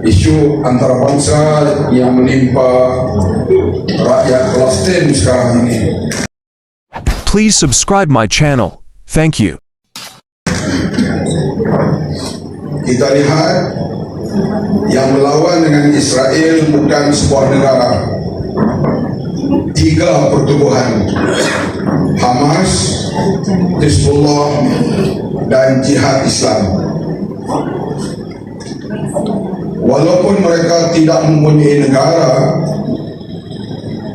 Isu antarabangsa yang menimpa rakyat Palestin sekarang ini. Please subscribe my channel. Thank you. Kita lihat yang melawan dengan Israel bukan sebuah negara. Tiga pertubuhan, Hamas, Hizbullah, dan Jihad Islam. Walaupun mereka tidak mempunyai negara,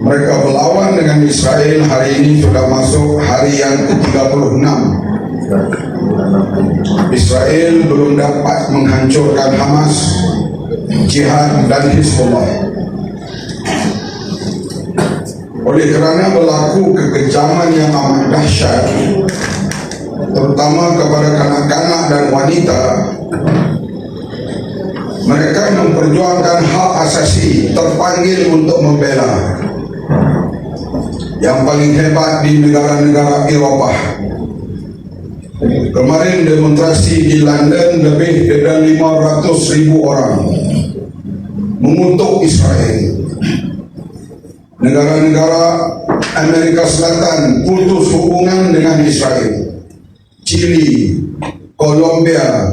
mereka berlawan dengan Israel. Hari ini sudah masuk hari yang ke-36. Israel belum dapat menghancurkan Hamas, Jihad dan Hizbullah. Oleh kerana berlaku kekejaman yang amat dahsyat, terutama kepada kanak-kanak dan wanita, mereka memperjuangkan hak asasi terpanggil untuk membela. Yang paling hebat di negara-negara Eropah. Kemarin demonstrasi di London lebih dari 500,000 orang mengutuk Israel. Negara-negara Amerika Selatan putus hubungan dengan Israel. Chili, Colombia,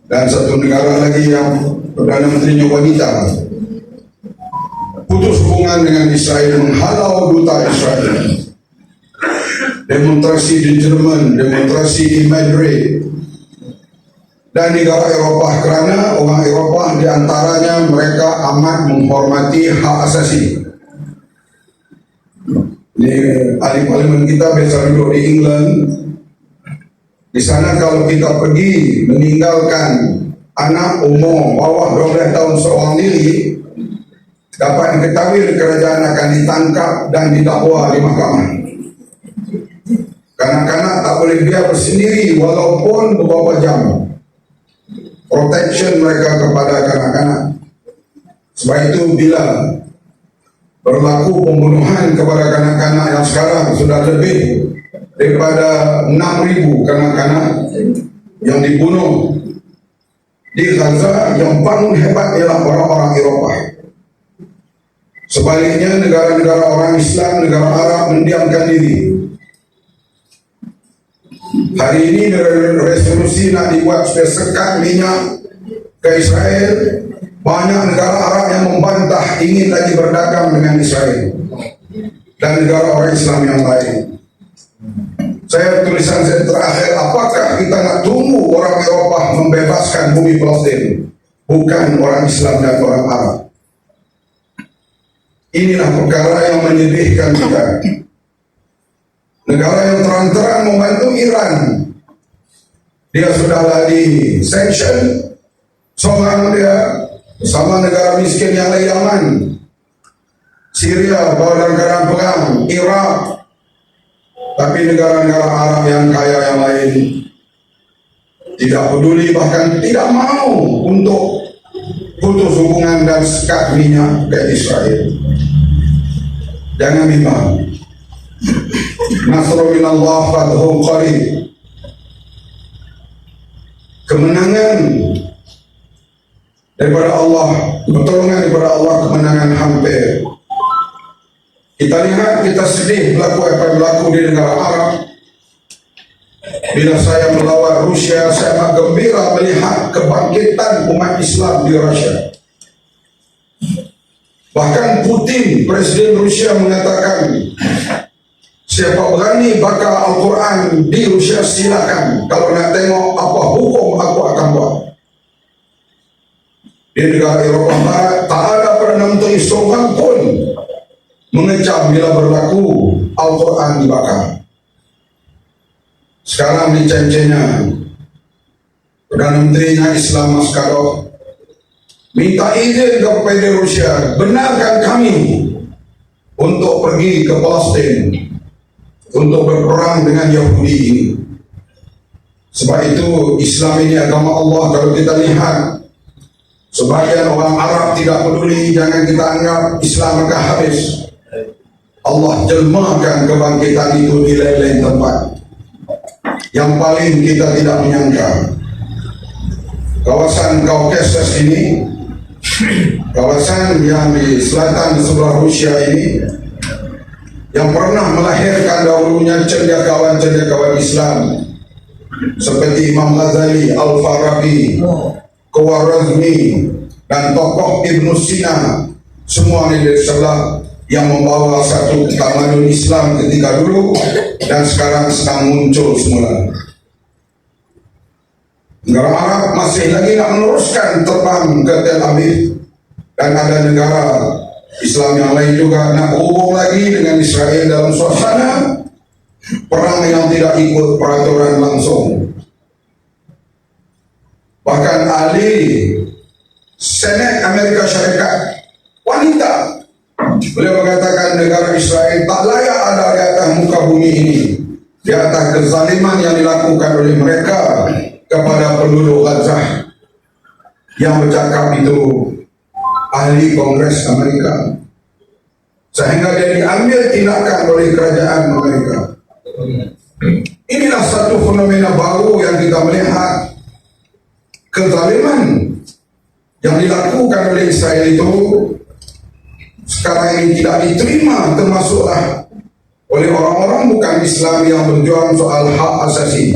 dan satu negara lagi yang Perdana Menterinya wanita putus hubungan dengan Israel, menghalau duta Israel. Demonstrasi di Jerman, demonstrasi di Madrid, dan negara Eropah, kerana orang Eropah di antaranya mereka amat menghormati hak asasi. Ini ahli parlimen kita biasa duduk di England. Di sana kalau kita pergi meninggalkan anak umur bawah 12 tahun seorang diri, dapat diketahui kerajaan akan ditangkap dan didakwa di mahkamah. Kanak-kanak tak boleh biar bersendiri walaupun beberapa jam. Protection mereka kepada kanak-kanak. Sebab itu bila berlaku pembunuhan kepada kanak-kanak yang sekarang sudah lebih daripada 6,000 kanak-kanak yang dibunuh di Gaza, yang paling hebat ialah orang-orang Eropah. Sebaliknya negara-negara orang Islam, negara Arab mendiamkan diri. Hari ini resolusi nak dibuat supaya sekat minyak ke Israel. Banyak negara Arab yang membantah, ingin lagi berdagang dengan Israel dan negara orang Islam yang lain. Tulisan saya terakhir, apakah kita nak tunggu orang Eropah membebaskan bumi Palestin, bukan orang Islam dan orang Arab? Inilah perkara yang menyedihkan kita. Negara yang terang-terang membantu Iran, dia sudahlah di sanction, seorang dia bersama negara miskin yang lain, Yaman, Syria dalam keadaan perang, Iraq. Tapi negara-negara Arab yang kaya yang lain tidak peduli, bahkan tidak mau untuk putus hubungan dan sekat minyak ke Israel. Jangan bimbang. Nasrul minallah fathun qarib. Kemenangan daripada Allah, pertolongan daripada Allah, kemenangan hampir. Kita lihat, kita sedih berlaku apa yang berlaku di negara Arab. Bila saya melawan Rusia, saya amat gembira melihat kebangkitan umat Islam di Rusia. Bahkan Putin, Presiden Rusia, mengatakan, siapa berani bakar Al-Quran di Rusia silakan. Kalau nak tengok apa hukum aku akan buat. Di negara Eropah Barat tak ada Perdana Menteri seorang pun mengecam bila berlaku Al-Quran dibakar. Sekarang di Chechnya, Perdana Menterinya Islam Maskarov minta izin kepada Rusia, benarkan kami untuk pergi ke Palestin untuk berperang dengan Yahudi ini. Sebab itu Islam ini agama Allah. Kalau kita lihat sebagian orang Arab tidak peduli, jangan kita anggap Islam akan habis. Allah jelmakan kebangkitan itu di lain-lain tempat yang paling kita tidak menyangka. Kawasan Kaukasus ini kawasan yang di selatan sebelah Rusia ini yang pernah melahirkan dahulunya cendekiawan-cendekiawan Islam seperti Imam Ghazali, Al-Farabi, Khwarizmi, dan tokoh Ibn Sina, semua ini dari sebelah yang membawa satu tamadun Islam ketika dulu dan sekarang sedang muncul semula. Negara Arab masih lagi nak meneruskan terbang ke Tel Aviv, dan ada negara Islam yang lain juga nak berhubung lagi dengan Israel dalam suasana perang yang tidak ikut peraturan langsung. Bahkan ahli Senat Amerika Syarikat wanita, beliau mengatakan negara Israel tak layak ada di atas muka bumi ini, di atas kezaliman yang dilakukan oleh mereka kepada penduduk Gaza. Yang bercakap itu ahli Kongres Amerika, sehingga dia diambil tindakan oleh kerajaan Amerika. Inilah satu fenomena baru yang kita melihat, kezaliman yang dilakukan oleh Israel itu sekarang ini tidak diterima, termasuklah oleh orang-orang bukan Islam yang berjuang soal hak asasi.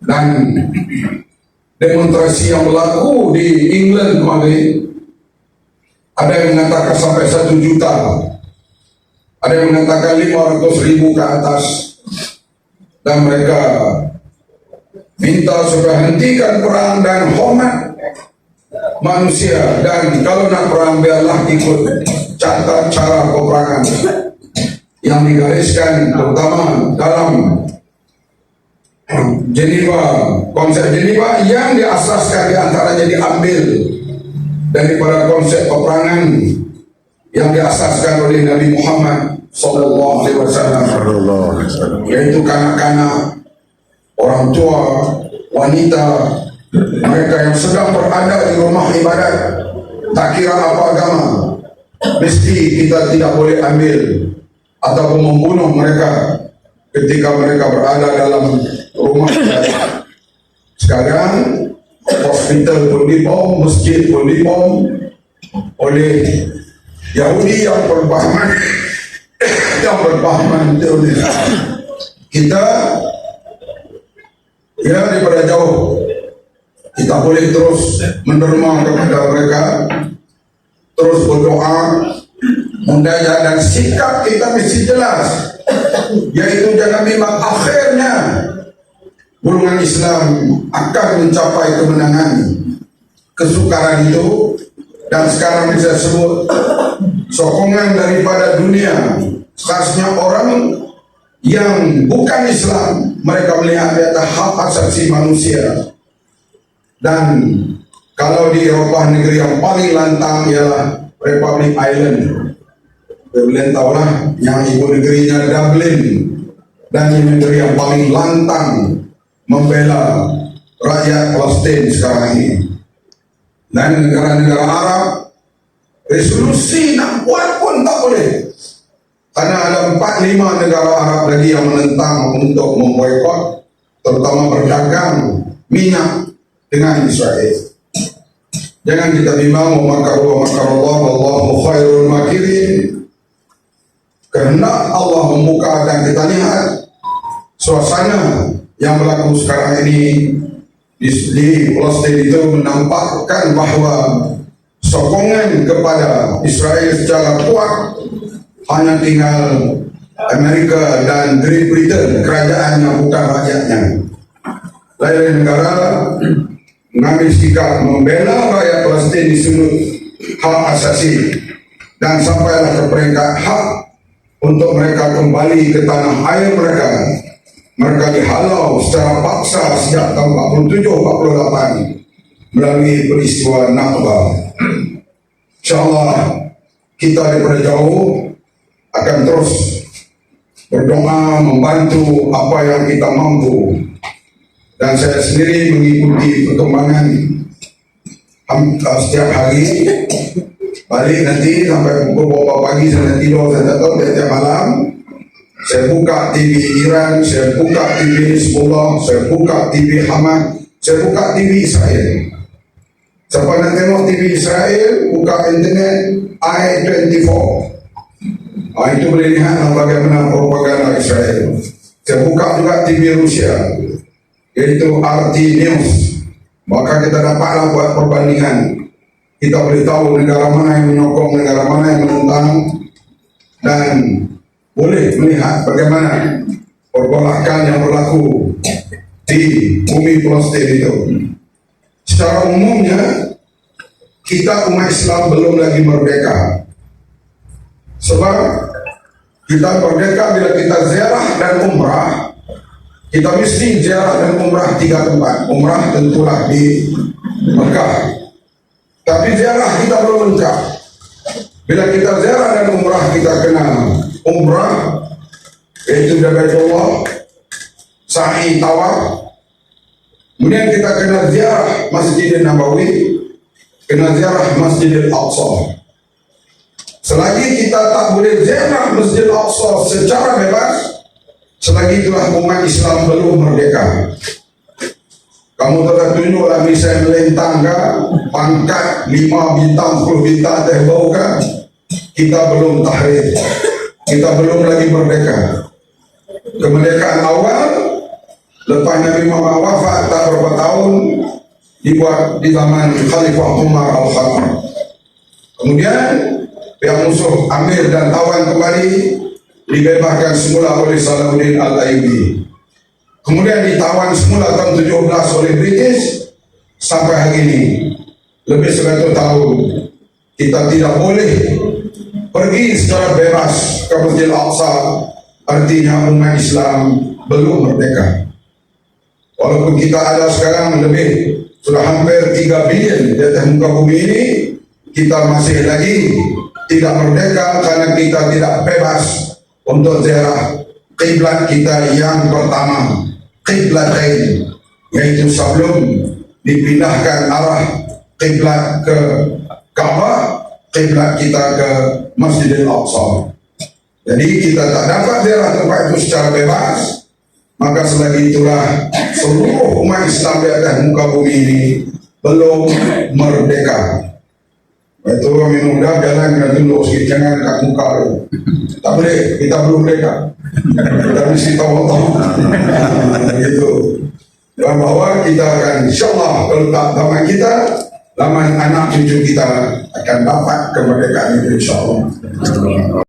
Dan demonstrasi yang berlaku di England kemarin, ada yang mengatakan sampai 1 juta, ada yang mengatakan 500.000 ke atas, dan mereka minta supaya hentikan perang dan hormat manusia, dan kalau nak perang biarlah ikut catat cara peperangan yang digariskan terutama dalam Geneva, konsep Geneva yang diasaskan diantaranya diambil daripada konsep peperangan yang diasaskan oleh Nabi Muhammad sallallahu alaihi wasallam, yaitu kanak-kanak, orang tua, wanita, mereka yang sedang berada di rumah ibadat, tak kira apa agama, mesti kita tidak boleh ambil ataupun membunuh mereka ketika mereka berada dalam rumah ibadat. Sekarang hospital pun dibom, masjid pun dibom oleh Yahudi yang berpahaman teroris. Kita ya daripada jauh kita boleh terus menderma kepada mereka, terus berdoa, mendaya, dan sikap kita mesti jelas, yaitu jangan bimbang, akhirnya golongan Islam akan mencapai kemenangan, kesukaran itu. Dan sekarang bisa sebut sokongan daripada dunia, khususnya orang yang bukan Islam, mereka melihat di atas hak asasi manusia. Dan kalau di Eropah, negeri yang paling lantang ialah Republic Island. Kalian tahulah yang ibu negerinya Dublin, dan ini negeri yang paling lantang membela rakyat Palestin sekarang ini. Dan negara-negara Arab resolusi nak buat pun tak boleh, karena ada 4-5 negara Arab lagi yang menentang untuk memboikot, terutama berdagang minyak dengan Israel. Jangan kita bimbang, makaru makarullah wallahu khairul makirin. Kehendak Allah membuka, dan kita lihat suasana yang berlaku sekarang ini di Palestin itu menampakkan bahawa sokongan kepada Israel secara kuat hanya tinggal Amerika dan Great Britain, kerajaan yang bukan rakyatnya. Lain negara mengambil sikap membela rakyat Palestin di sudut hak asasi, dan sampailah ke peringkat hak untuk mereka kembali ke tanah air mereka. Mereka dihalau secara paksa sejak tahun 47-48 melalui peristiwa Nakba. InsyaAllah kita daripada jauh akan terus berdoa membantu apa yang kita mampu, dan saya sendiri mengikuti perkembangan setiap hari. Balik nanti sampai pukul berapa pagi saya tidur, saya tak tahu. Tiap malam saya buka TV Iran, saya buka TV Hezbollah, saya buka TV Hamas, saya buka TV Israel. Siapa nak tengok TV Israel, buka internet I24. Itu boleh lihat bagaimana propaganda Israel. Saya buka juga TV Rusia, yaitu RT News. Maka kita dapatlah buat perbandingan. Kita boleh tahu negara mana yang menyokong, negara mana yang menentang, dan boleh melihat bagaimana pergolakan yang berlaku di bumi Palestin itu. Secara umumnya, kita umat Islam belum lagi merdeka. Sebab kita merdeka bila kita ziarah dan umrah. Kita mesti ziarah dan umrah 3 tempat. Umrah tentulah di Mekah. Tapi ziarah kita belum lengkap. Bila kita ziarah dan umrah, kita kena umrah, yaitu dari Baitullah, sa'i tawaf. Kemudian kita kena ziarah Masjidil Nabawi, kena ziarah Masjidil Aqsa. Selagi kita tak boleh ziarah Masjidil Aqsa secara bebas, selagi itulah umat Islam belum merdeka. Kamu telah tunjuklah misalnya melintang ke, pangkat 5 bintang, 10 bintang terbau ke, kita belum tahrir, kita belum lagi merdeka. Kemerdekaan awal lepas Nabi Muhammad wafat tak berapa tahun dibuat di zaman Khalifah Umar Al-Khattab. Kemudian pihak musuh ambil dan tawan kembali, dibebaskan semula oleh Salahuddin Al-Ayyubi. Kemudian ditawan semula tahun 17 oleh British sampai hari ini. Lebih 100 tahun kita tidak boleh pergi secara bebas ke Masjidil Aqsa. Artinya umat Islam belum merdeka. Walaupun kita ada sekarang lebih, sudah hampir 3 bilion di atas muka bumi ini, kita masih lagi tidak merdeka karena kita tidak bebas untuk ziarah kiblat kita yang pertama, kiblatain, yaitu sebelum dipindahkan arah kiblat ke Ka'bah, kiblat kita ke Masjidil Aqsa. Jadi kita tak dapat ziarah tempat itu secara bebas. Maka selagi itulah seluruh umat Islam di atas muka bumi ini belum merdeka. Itu minum dah, jalan kena tunduk sikit, jangan kat muka tu. Tak boleh, kita belum merdeka. Kita mesti tahu-tahu. Gitu. Dan bahawa kita akan insyaAllah letak zaman kita, zaman anak cucu kita akan dapat kemerdekaan itu insyaAllah.